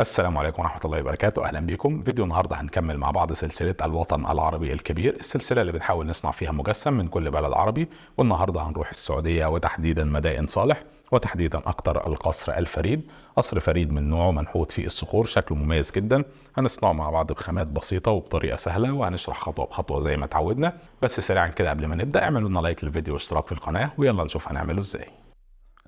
السلام عليكم ورحمة الله وبركاته. أهلا بكم. فيديو النهاردة هنكمل مع بعض سلسلة الوطن العربي الكبير، السلسلة اللي بنحاول نصنع فيها مجسم من كل بلد عربي. والنهاردة هنروح السعودية وتحديدا مدائن صالح، وتحديدا أكتر القصر الفريد. قصر فريد من نوعه، منحوت في الصخور، شكله مميز جدا. هنصنعه مع بعض بخامات بسيطة وبطريقة سهلة، وهنشرح خطوة بخطوة زي ما اتعودنا. بس سريعا كده قبل ما نبدأ، اعملوا لنا لايك للفيديو واشتراك في القناة، ويلا نشوف هنعمله ازاي.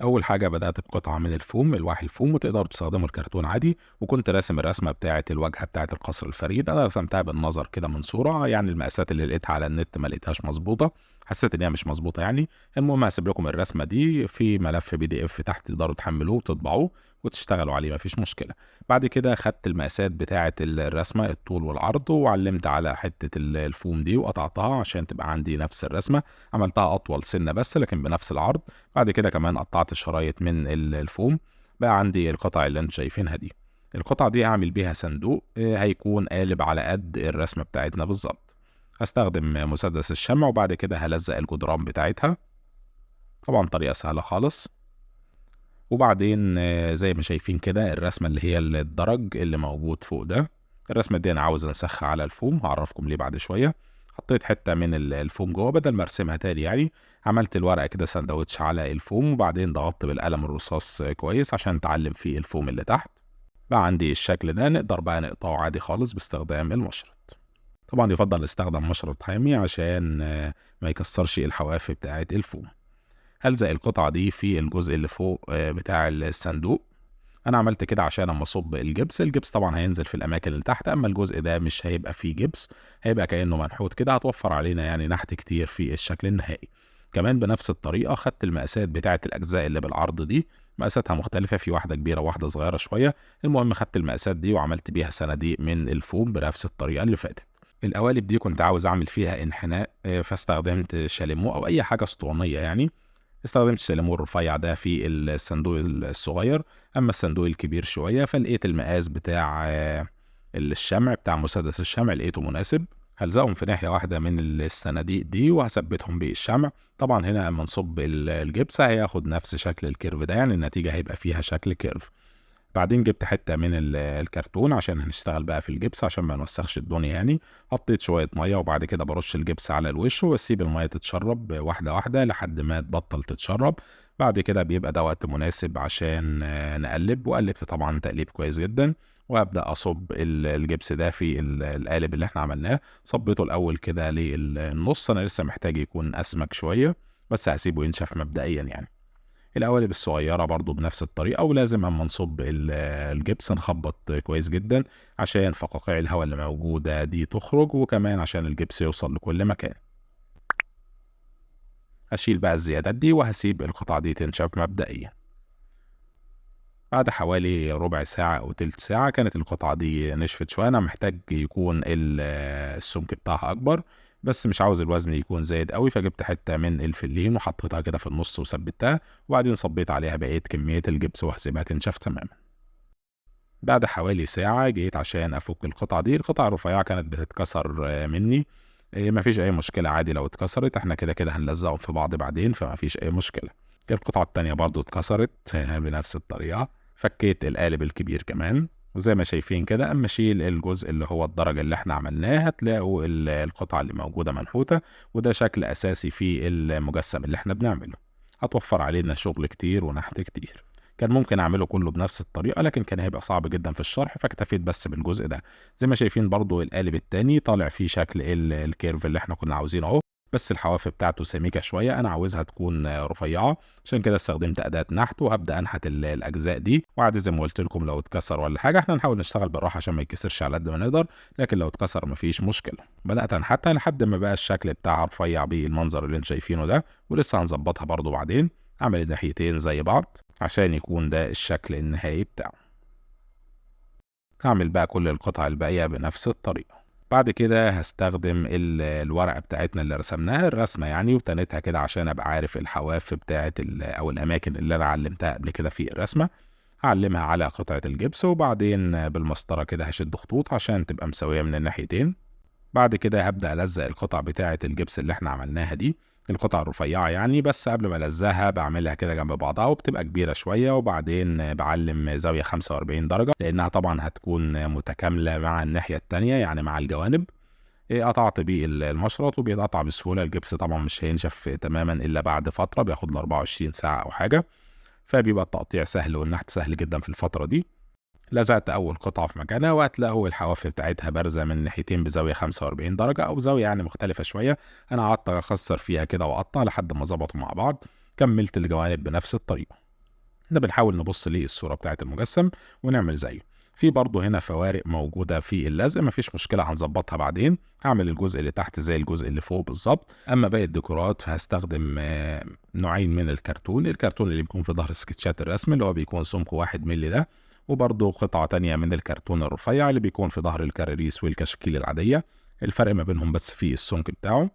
اول حاجه بدات بقطعه من الفوم، الواح الفوم، وتقدروا تستخدموا الكرتون عادي. وكنت راسم الرسمه بتاعه الواجهه بتاعه القصر الفريد. انا رسمتها بالنظر كده من صوره، يعني المقاسات اللي لقيتها على النت ما لقيتهاش مظبوطه، حسيت ان هي مش مظبوطه يعني. المهم هسيب لكم الرسمه دي في ملف PDF تحت، تقدروا تحملوه وتطبعوه وتشتغلوا عليه، مفيش مشكله. بعد كده خدت المقاسات بتاعه الرسمه، الطول والعرض، وعلمت على حته الفوم دي وقطعتها عشان تبقى عندي نفس الرسمه. عملتها اطول سنه بس لكن بنفس العرض. بعد كده كمان قطعت شرايط من الفوم. بقى عندي القطع اللي انتم شايفينها دي. القطع دي اعمل بيها صندوق هيكون قالب على قد الرسمة بتاعتنا بالظبط. هستخدم مسدس الشمع، وبعد كده هلزق الجدران بتاعتها. طبعا طريقة سهلة خالص. وبعدين زي ما شايفين كده الرسمة اللي هي الدرج اللي موجود فوق ده. الرسمة دي انا عاوز انسخها على الفوم، هعرفكم ليه بعد شوية. حطيت حتة من الفوم جوه بدل ما ارسمها تاني يعني. عملت الورقة كده سندوتش على الفوم، وبعدين ضغطت بالقلم الرصاص كويس عشان اتعلم فيه الفوم اللي تحت. بقى عندي الشكل ده، نقدر بقى نقطعه عادي خالص باستخدام المشرط. طبعا يفضل استخدم مشرط حامي عشان ما يكسرش الحواف بتاعة الفوم. هلزق القطعة دي في الجزء اللي فوق بتاع الصندوق. انا عملت كده عشان اما اصب الجبس طبعا هينزل في الاماكن اللي تحت، اما الجزء ده مش هيبقى فيه جبس، هيبقى كأنه منحوت كده، هتوفر علينا يعني نحت كتير في الشكل النهائي. كمان بنفس الطريقة خدت المقاسات بتاعة الاجزاء اللي بالعرض دي. مقاساتها مختلفة، في واحدة كبيرة وواحدة صغيرة شوية. المهم خدت المقاسات دي وعملت بيها صناديق من الفوم بنفس الطريقة اللي فاتت. القوالب دي كنت عاوز اعمل فيها انحناء، فاستخدمت شاليمو او اي حاجة اسطوانية يعني. استخدمت السلمون الرفيع ده في الصندوق الصغير. اما الصندوق الكبير شويه فلقيت المقاس بتاع الشمع بتاع مسدس الشمع لقيته مناسب. هلزقهم في ناحيه واحده من الصناديق دي وهثبتهم بالشمع. طبعا هنا لما نصب الجبس هياخد نفس شكل الكيرف ده، يعني النتيجه هيبقى فيها شكل كيرف. بعدين جبت حته من الكرتون عشان هنشتغل بقى في الجبس عشان ما نوسخش الدنيا يعني. حطيت شويه ميه وبعد كده برش الجبس على الوش واسيب الميه تتشرب واحده واحده لحد ما تبطل تتشرب. بعد كده بيبقى ده وقت مناسب عشان نقلب، وقلبت طبعا تقليب كويس جدا. وابدا اصب الجبس ده في القالب اللي احنا عملناه. صبيته الاول كده للنص، انا لسه محتاج يكون اسمك شويه، بس هسيبه ينشف مبدئيا يعني. القوالب الصغيرة برضو بنفس الطريقة، ولازم اما نصب الجبس نخبط كويس جدا عشان فقاقيع الهواء اللي موجودة دي تخرج، وكمان عشان الجبس يوصل لكل مكان. هشيل بقى الزيادات دي وهسيب القطعة دي تنشف مبدئيا. بعد حوالي ربع ساعة أو تلت ساعة كانت القطعة دي نشفت شوية. أنا محتاج يكون السمك بتاعها أكبر، بس مش عاوز الوزن يكون زايد قوي، فجبت حتة من الفلين وحطيتها كده في النص وثبتها. وبعدين صبيت عليها بقية كمية الجبس وهسيبها تنشف تماما. بعد حوالي ساعة جيت عشان أفك القطعة دي. القطعة الرفيعة كانت بتتكسر مني. مفيش أي مشكلة، عادي لو اتكسرت، احنا كده كده هنلزقهم في بعض بعدين فمفيش أي مشكلة. القطعة التانية برضو اتكسرت بنفس الطريقة. فكيت القالب الكبير كمان، وزي ما شايفين كده اما اشيل الجزء اللي هو الدرج اللي احنا عملناه هتلاقوا القطعة اللي موجودة منحوتة. وده شكل اساسي في المجسم اللي احنا بنعمله. هتوفر علينا شغل كتير ونحت كتير. كان ممكن اعمله كله بنفس الطريقة لكن كان هيبقى صعب جدا في الشرح، فاكتفيت بس بالجزء ده. زي ما شايفين برضو القالب التاني طالع فيه شكل الكيرف اللي احنا كنا عاوزينه اهو. بس الحواف بتاعته سميكة شوية، انا عاوزها تكون رفيعة. عشان كده استخدمت أداة نحت وهبدأ أنحت الأجزاء دي. وعادي زي ما قلت لكم لو اتكسر ولا حاجة احنا نحاول نشتغل بالراحة عشان ما يتكسرش على قد ما نقدر. لكن لو اتكسر مفيش مشكلة. بدأت أنحتها لحد ما بقى الشكل بتاعها رفيع بالمنظر اللي انتم شايفينه ده. ولسه هنظبطها برضو بعدين. أعمل الناحيتين زي بعض عشان يكون ده الشكل النهائي بتاعه. هعمل بقى كل القطع الباقية بنفس الطريقة. بعد كده هستخدم الورقة بتاعتنا اللي رسمناها الرسمة يعني، وتنيتها كده عشان ابقى عارف الحواف بتاعت او الاماكن اللي انا علمتها قبل كده في الرسمة. هعلمها على قطعة الجبس، وبعدين بالمسطرة كده هشد خطوط عشان تبقى مسوية من الناحيتين. بعد كده هبدأ ألزق القطع بتاعة الجبس اللي احنا عملناها دي. القطع الرفيعة يعني. بس قبل ما ألزقها بعملها كده جنب بعضها وبتبقى كبيرة شوية، وبعدين بعلم زاوية 45 درجة لأنها طبعا هتكون متكاملة مع الناحية التانية يعني مع الجوانب. قطعت بيه المشرط وبيتقطع بسهولة. الجبس طبعا مش هينشف تماما إلا بعد فترة، بياخد له 24 ساعة أو حاجة، فبيبقى التقطيع سهل والنحت سهل جدا في الفترة دي. لزقت أول قطعة في مكانها، وهتلاقوا الحواف بتاعتها بارزة من ناحيتين بزاوية 45 درجة أو زاوية يعني مختلفة شوية. أنا قعدت أخسر فيها كده وأقطع لحد ما ظبطوا مع بعض. كملت الجوانب بنفس الطريقة. احنا بنحاول نبص للصورة بتاعت المجسم ونعمل زيه. في برضه هنا فوارق موجودة في اللزق، مفيش مشكلة هنظبطها بعدين. هعمل الجزء اللي تحت زي الجزء اللي فوق بالظبط. أما باقي الديكورات فهستخدم نوعين من الكرتون اللي بيكون في ظهر سكتشات الرسم اللي هو بيكون سمكه 1 مللي ده، وبرضه قطعة تانية من الكرتون الرفيع اللي بيكون في ظهر الكراريس والكشاكيل العادية. الفرق ما بينهم بس في السمك بتاعه.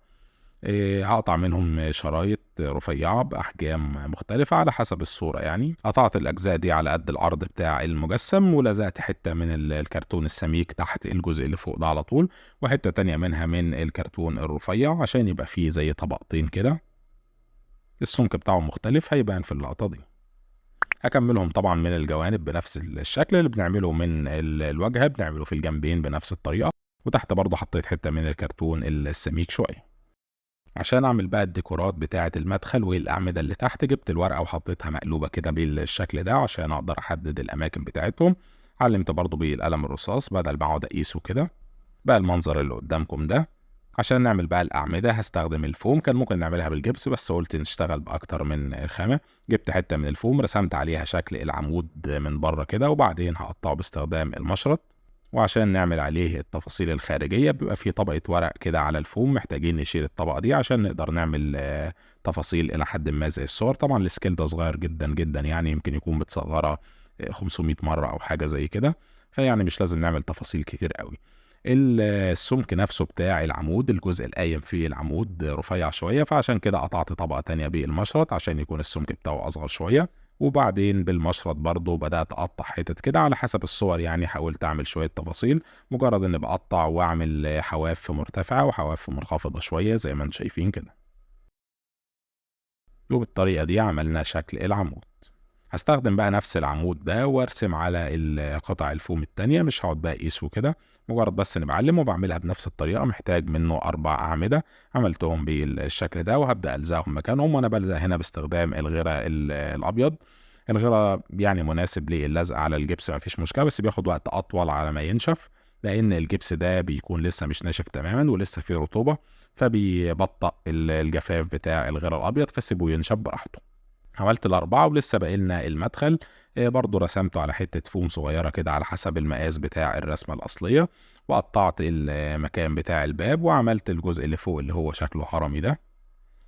هقطع منهم شرايط رفيعة بأحجام مختلفة على حسب الصورة يعني. قطعت الأجزاء دي على قد العرض بتاع المجسم، ولزقت حتة من الكرتون السميك تحت الجزء اللي فوق ده على طول، وحتة تانية منها من الكرتون الرفيع عشان يبقى فيه زي طبقتين كده. السمك بتاعه مختلف هيبان في اللقطة دي. هكملهم طبعا من الجوانب بنفس الشكل اللي بنعمله من الواجهة، بنعمله في الجنبين بنفس الطريقة. وتحت برضه حطيت حتة من الكرتون السميك شوية. عشان اعمل بقى الديكورات بتاعة المدخل والاعمدة اللي تحت، جبت الورقة وحطيتها مقلوبة كده بالشكل ده عشان اقدر احدد الاماكن بتاعتهم. علمت برضو بالقلم الرصاص بدل ما اقعد اقيسه كده. بقى المنظر اللي قدامكم ده. عشان نعمل بقى الاعمدة هستخدم الفوم. كان ممكن نعملها بالجبس بس قلت نشتغل باكتر من خامة. جبت حتة من الفوم رسمت عليها شكل العمود من بره كده، وبعدين هقطعه باستخدام المشرط. وعشان نعمل عليه التفاصيل الخارجية بيبقى فيه طبقة ورق كده على الفوم، محتاجين نشيل الطبقة دي عشان نقدر نعمل تفاصيل إلى حد ما زي الصور. طبعا السكيل ده صغير جدا جدا يعني، يمكن يكون متصغرة 500 مرة أو حاجة زي كده، فيعني مش لازم نعمل تفاصيل كتير قوي. السمك نفسه بتاع العمود، الجزء القايم فيه العمود رفيع شوية، فعشان كده قطعت طبقة تانية بالمشرط عشان يكون السمك بتاعه أصغر شوية. وبعدين بالمشرط برضو بدأت أقطع حتت كده على حسب الصور يعني. حاولت أعمل شوية تفاصيل، مجرد إني بقطع وأعمل حواف مرتفعة وحواف منخفضة شوية زي ما انتم شايفين كده. وبالطريقة دي عملنا شكل العمود. هستخدم بقى نفس العمود ده وارسم على قطع الفوم التانية. مش هقعد بقى اقيس وكده، مجرد بس اني بعلم وبعملها بنفس الطريقة. محتاج منه 4 أعمدة، عملتهم بالشكل ده وهبدأ ألزقهم مكانهم. وأنا بلزق هنا باستخدام الغيرة الأبيض. الغيرة يعني مناسب للزق على الجبس مفيش مشكلة، بس بياخد وقت أطول على ما ينشف لأن الجبس ده بيكون لسه مش ناشف تماما ولسه فيه رطوبة، فبيبطأ الجفاف بتاع الغيرة الأبيض، فسيبه ينشف براحته. عملت الأربعة ولسه باقيلنا المدخل. برضو رسمته على حتة فوم صغيرة كده على حسب المقاس بتاع الرسمة الأصلية، وقطعت المكان بتاع الباب وعملت الجزء اللي فوق اللي هو شكله هرمي ده.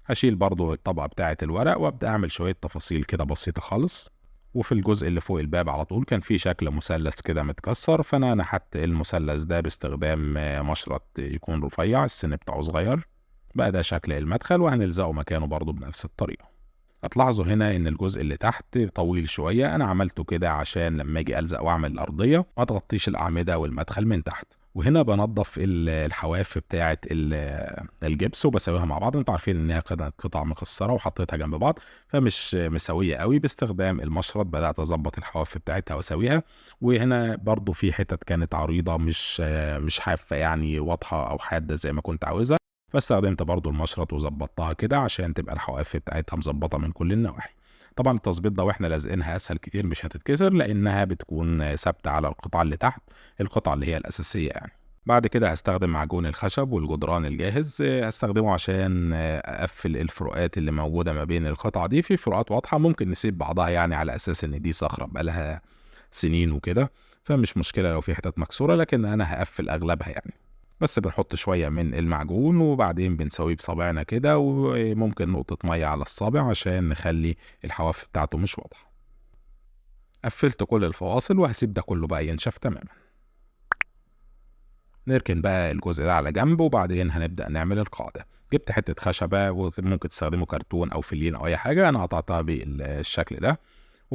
هشيل برضو الطبقة بتاعة الورق وابدأ أعمل شوية تفاصيل كده بسيطة خالص. وفي الجزء اللي فوق الباب على طول كان في شكل مثلث كده متكسر، فأنا نحت المثلث ده باستخدام مشرط يكون رفيع السن بتاعه صغير. بقى ده شكل المدخل وهنلزقه مكانه برضو بنفس الطريقة. هتلاحظوا هنا ان الجزء اللي تحت طويل شوية، انا عملته كده عشان لما اجي الزق واعمل الارضية ما تغطيش الاعمدة والمدخل من تحت. وهنا بنضف الحواف بتاعة الجبس وبسويها مع بعض. انتوا عارفين انها كانت قطع مكسرة وحطيتها جنب بعض فمش مسوية قوي. باستخدام المشرط بدأت اظبط الحواف بتاعتها واسويها. وهنا برضو في حتت كانت عريضة مش حافة يعني واضحة او حادة زي ما كنت عاوزها، فاستخدمت برضو المشرط وظبطتها كده عشان تبقى الحواف بتاعتها مظبطة من كل النواحي. طبعا التظبيط ده واحنا لازقينها اسهل كتير، مش هتتكسر لانها بتكون ثابتة على القطعة اللي تحت، القطعة اللي هي الاساسية يعني. بعد كده هستخدم معجون الخشب والجدران الجاهز. هستخدمه عشان اقفل الفروقات اللي موجودة ما بين القطع دي. في فروقات واضحة ممكن نسيب بعضها يعني على اساس ان دي صخرة بقالها سنين وكده، فمش مشكلة لو في حتت مكسورة، لكن انا هقفل اغلبها يعني. بس بنحط شوية من المعجون وبعدين بنسويه بصابعنا كده، وممكن نقطة مية على الصابع عشان نخلي الحواف بتاعته مش واضحة. قفلت كل الفواصل وهسيب ده كله بقى ينشف تماما. نركن بقى الجزء ده على جنب وبعدين هنبدأ نعمل القاعدة. جبت حتة خشبة وممكن تستخدموا كرتون أو فلين أو أي حاجة، أنا قطعتها بالشكل ده.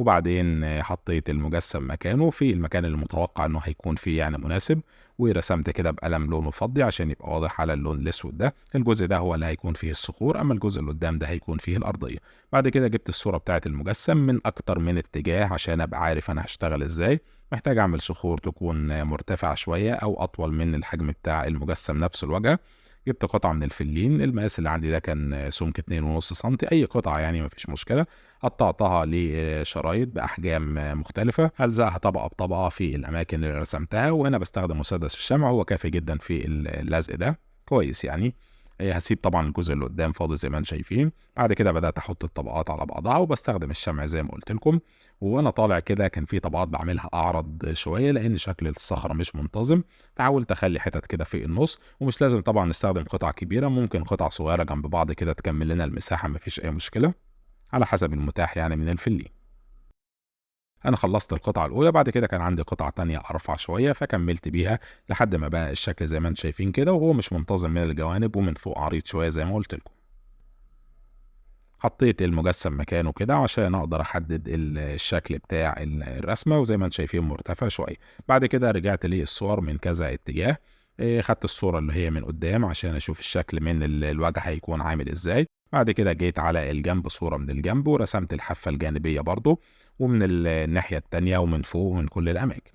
وبعدين حطيت المجسم مكانه في المكان اللي متوقع انه هيكون فيه يعني مناسب، ورسمت كده بقلم لونه فضي عشان يبقى واضح على اللون الاسود ده. الجزء ده هو اللي هيكون فيه الصخور، اما الجزء اللي قدام ده هيكون فيه الارضيه. بعد كده جبت الصوره بتاعه المجسم من اكتر من اتجاه عشان ابقى عارف انا هشتغل ازاي. محتاج اعمل صخور تكون مرتفعه شويه او اطول من الحجم بتاع المجسم نفس الواجهه. جبت قطعه من الفلين، المقاس اللي عندي ده كان سمك 2.5 سم، اي قطعه يعني مفيش مشكله. قطعتها لشرايط باحجام مختلفه، هلزقها طبقه بطبقه في الاماكن اللي رسمتها، وهنا بستخدم مسدس الشمع، هو كافي جدا في اللزق ده، كويس يعني. هسيب طبعا الجزء اللي قدام فاضي زي ما انتم شايفين. بعد كده بدات احط الطبقات على بعضها وبستخدم الشمع زي ما قلت لكم. وانا طالع كده كان في طبقات بعملها اعرض شويه لان شكل الصخره مش منتظم، فحاولت اخلي حتت كده في النص. ومش لازم طبعا نستخدم قطع كبيره، ممكن قطع صغيره جنب بعض كده تكمل لنا المساحه، مفيش اي مشكله، على حسب المتاح يعني من الفلين. انا خلصت القطعه الاولى، بعد كده كان عندي قطعه تانية ارفع شويه فكملت بيها لحد ما بقى الشكل زي ما انتم شايفين كده، وهو مش منتظم من الجوانب ومن فوق عريض شويه زي ما قلت لكم. حطيت المجسم مكانه كده عشان اقدر احدد الشكل بتاع الرسمه، وزي ما انتم شايفين مرتفع شويه. بعد كده رجعت للصور من كذا اتجاه. خدت الصوره اللي هي من قدام عشان اشوف الشكل من الوجه هيكون عامل ازاي. بعد كده جيت على الجنب صوره من الجنب ورسمت الحافه الجانبيه برضو، ومن الناحيه التانيه ومن فوق ومن كل الاماكن.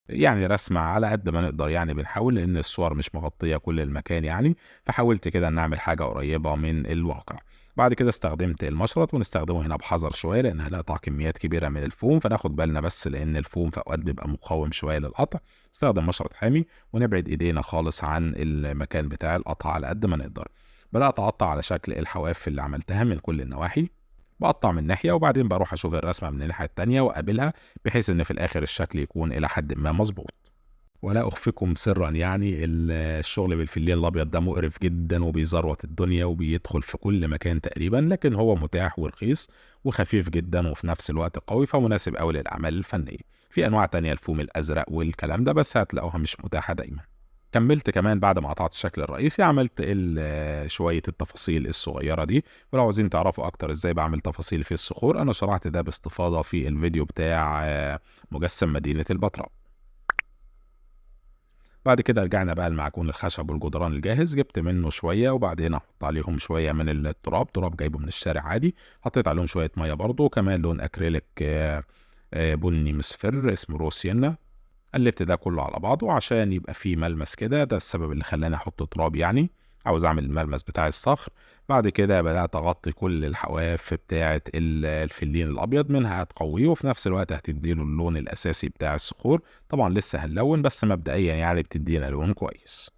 يعني رسمة على قد ما نقدر يعني بنحاول، لأن الصور مش مغطية كل المكان يعني، فحاولت كده نعمل حاجة قريبة من الواقع. بعد كده استخدمت المشرط، ونستخدمه هنا بحذر شوية لأن هنقطع كميات كبيرة من الفوم، فناخد بالنا بس لأن الفوم في أوقات بيبقى مقاوم شوية للقطع. استخدم مشرط حامي ونبعد إيدينا خالص عن المكان بتاع القطع على قد ما نقدر. بدأت أقطع على شكل الحواف اللي عملتها من كل النواحي. بقطع من ناحية وبعدين بروح أشوف الرسمة من الناحية التانية وأقابلها، بحيث إن في الآخر الشكل يكون إلى حد ما مظبوط. ولا أخفيكم سرا يعني الشغل بالفلين الأبيض ده مقرف جدا وبيزروت الدنيا وبيدخل في كل مكان تقريبا، لكن هو متاح ورخيص وخفيف جدا وفي نفس الوقت قوي، فمناسب أوي للأعمال الفنية. في أنواع تانية الفوم الأزرق والكلام ده بس هتلاقوها مش متاحة دايما. كملت كمان بعد ما قطعت الشكل الرئيسي عملت شوية التفاصيل الصغيرة دي. ولو عايزين تعرفوا أكتر إزاي بعمل تفاصيل في الصخور، أنا شرحت ده باستفاضة في الفيديو بتاع مجسم مدينة البتراء. بعد كده رجعنا بقى المعجون الخشب والجدران الجاهز، جبت منه شوية وبعدين احط عليهم شوية من تراب جايبه من الشارع عادي. حطيت عليهم شوية مية برضو، وكمان لون اكريليك بني مصفر اسمه روسينا. قلبت ده كله على بعضه عشان يبقى فيه ملمس كده، ده السبب اللي خلاني احط تراب يعني، عاوز اعمل الملمس بتاع الصخر. بعد كده بدأت اغطي كل الحواف بتاعة الفلين الابيض، منها هتقويه وفي نفس الوقت هتديله اللون الاساسي بتاع الصخور. طبعا لسه هنلون بس مبدئيا يعني بتدينا لون كويس.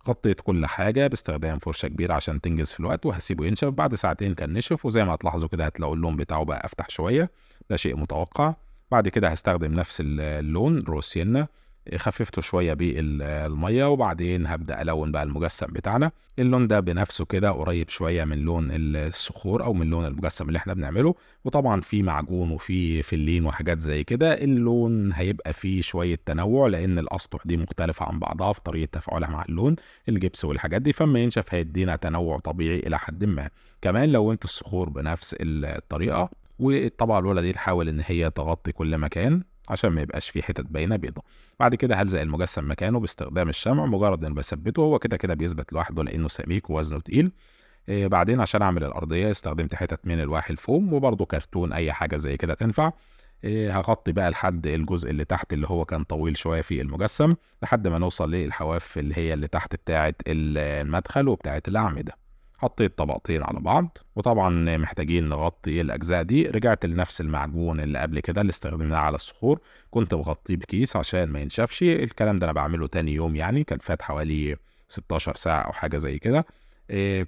غطيت كل حاجة باستخدام فرشة كبيرة عشان تنجز في الوقت، وهسيبه ينشف. بعد ساعتين كان نشف، وزي ما هتلاحظوا كده هتلاقوا اللون بتاعه بقى افتح شوية، ده شيء متوقع. بعد كده هستخدم نفس اللون روسينا، خففته شوية بالمية، وبعدين هبدأ ألون بقى المجسم بتاعنا. اللون ده بنفسه كده قريب شوية من لون الصخور أو من لون المجسم اللي احنا بنعمله. وطبعا في معجون وفي فلين وحاجات زي كده، اللون هيبقى فيه شوية تنوع لأن الأسطح دي مختلفة عن بعضها في طريقة تفاعلها مع اللون، الجبس والحاجات دي، فما ينشف هيدينا تنوع طبيعي إلى حد ما. كمان لونت الصخور بنفس الطريقة، والطبقة الأولى دي نحاول إن هي تغطي كل مكان عشان ما يبقاش فيه حتت باينة بيضة. بعد كده هلزق المجسم مكانه باستخدام الشمع، مجرد ان بثبته هو كده كده بيثبت لوحده لانه سميك ووزنه تقيل. بعدين عشان اعمل الارضيه استخدمت حتت من الواح الفوم وبرده كرتون، اي حاجه زي كده تنفع. هغطي بقى لحد الجزء اللي تحت اللي هو كان طويل شويه في المجسم، لحد ما نوصل للحواف اللي هي اللي تحت بتاعه المدخل وبتاعه الاعمده. حطيت طبقتين على بعض، وطبعا محتاجين نغطي الاجزاء دي. رجعت لنفس المعجون اللي قبل كده اللي استخدمناه على الصخور، كنت مغطيه بكيس عشان ما ينشفش. الكلام ده انا بعمله تاني يوم يعني، كان فات حوالي 16 ساعة او حاجة زي كده.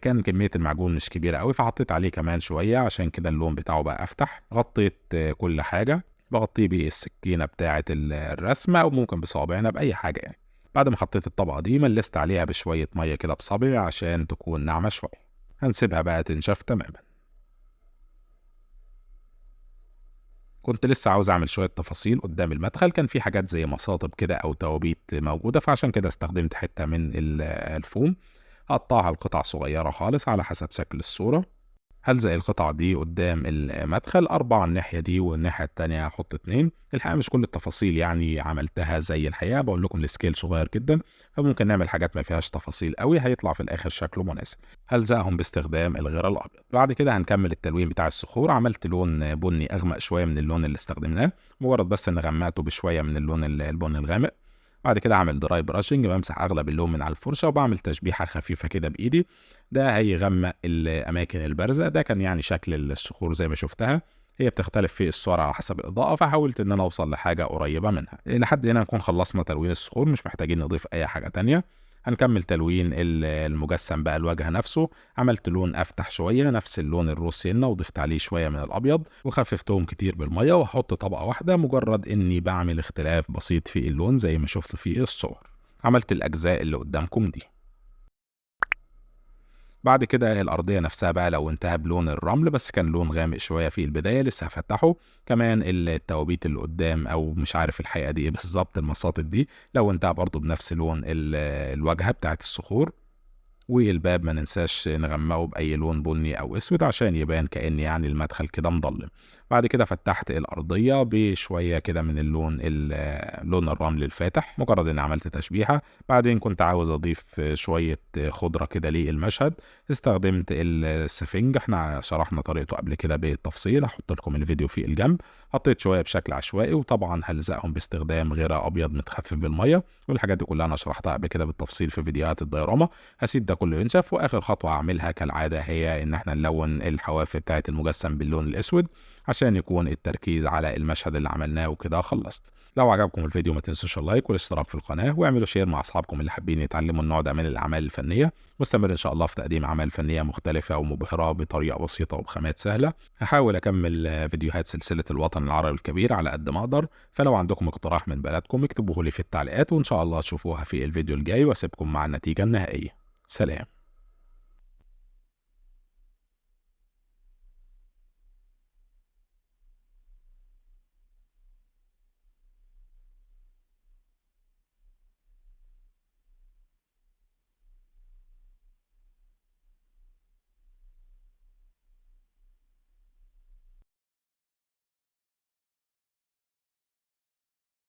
كان كمية المعجون مش كبيرة قوي، فحطيت عليه كمان شوية عشان كده اللون بتاعه بقى افتح. غطيت كل حاجة، بغطيه بالسكينة بتاعة الرسمة او ممكن بصابعنا باي حاجة يعني. بعد ما حطيت الطبقة دي ملست عليها بشوية مية كده بصابعي عشان تكون ناعمة شوية. هنسيبها بقى تنشف تماما. كنت لسه عاوز اعمل شوية تفاصيل قدام المدخل، كان في حاجات زي مصاطب كده او توابيت موجودة، فعشان كده استخدمت حتة من الفوم. هقطعها لقطع صغيرة خالص على حسب شكل الصورة. هلزق القطعة دي قدام المدخل 4 الناحية دي والناحية التانية هحط 2. الحقيقة مش كل التفاصيل يعني عملتها زي الحقيقة، بقول لكم السكيل صغير جدا، فممكن نعمل حاجات ما فيهاش تفاصيل قوي هيطلع في الآخر شكله مناسب. هلزقهم باستخدام الغيرة الأبيض. بعد كده هنكمل التلوين بتاع الصخور. عملت لون بني أغمق شوية من اللون اللي استخدمناه، مجرد بس إن غمقته بشوية من اللون البني الغامق. بعد كده هعمل دراي براشنج، بمسح اغلب اللون من على الفرشه وبعمل تشبيحه خفيفه كده بايدي. ده هيغمق الاماكن البارزه. ده كان يعني شكل الصخور زي ما شفتها، هي بتختلف في السعر على حسب الاضاءه، فحاولت ان انا اوصل لحاجه قريبه منها. لحد هنا نكون خلصنا تلوين الصخور، مش محتاجين نضيف اي حاجه تانية. هنكمل تلوين المجسم بقى، الوجه نفسه. عملت لون افتح شويه نفس اللون الروز سنه، وضفت عليه شويه من الابيض وخففتهم كتير بالميه، وهحط طبقه واحده مجرد اني بعمل اختلاف بسيط في اللون زي ما شفت في الصور. عملت الاجزاء اللي قدامكم دي. بعد كده الأرضية نفسها بقى لونتها بلون الرمل، بس كان لون غامق شوية في البداية، لسه هفتحه. كمان التوابيت اللي قدام، أو مش عارف الحقيقة دي إيه بالظبط، المصاطب دي لونتها برضو بنفس لون الواجهة بتاعت الصخور. والباب ما ننساش نغمقه بأي لون بني أو أسود عشان يبان كأن يعني المدخل كده مضلم. بعد كده فتحت الأرضية بشوية كده من لون الرمل الفاتح، مجرد إني عملت تشبيحة. بعدين كنت عاوز أضيف شوية خضرة كده للمشهد، استخدمت السفنج. احنا شرحنا طريقته قبل كده بالتفصيل، هحط لكم الفيديو في الجنب. حطيت شوية بشكل عشوائي، وطبعا هلزقهم باستخدام غيرة أبيض متخفف بالمية. والحاجات دي كلها أنا شرحتها قبل كده بالتفصيل في فيديوهات الديوراما. هسيب ده كله ينشف، واخر خطوه هعملها كالعاده هي ان احنا نلون الحواف بتاعه المجسم باللون الاسود عشان يكون التركيز على المشهد اللي عملناه. وكده خلصت. لو عجبكم الفيديو ما تنسوش اللايك والاشتراك في القناه، واعملوا شير مع اصحابكم اللي حابين يتعلموا النوع ده من الاعمال الفنيه. مستمر ان شاء الله في تقديم اعمال فنيه مختلفه ومبهره بطريقه بسيطه وبخامات سهله. هحاول اكمل فيديوهات سلسله الوطن العربي الكبير على قد ما اقدر. فلو عندكم اقتراح من بلدكم اكتبوه لي في التعليقات، وان شاء الله تشوفوها في الفيديو الجاي، واسيبكم مع النتيجه النهائيه. سلام.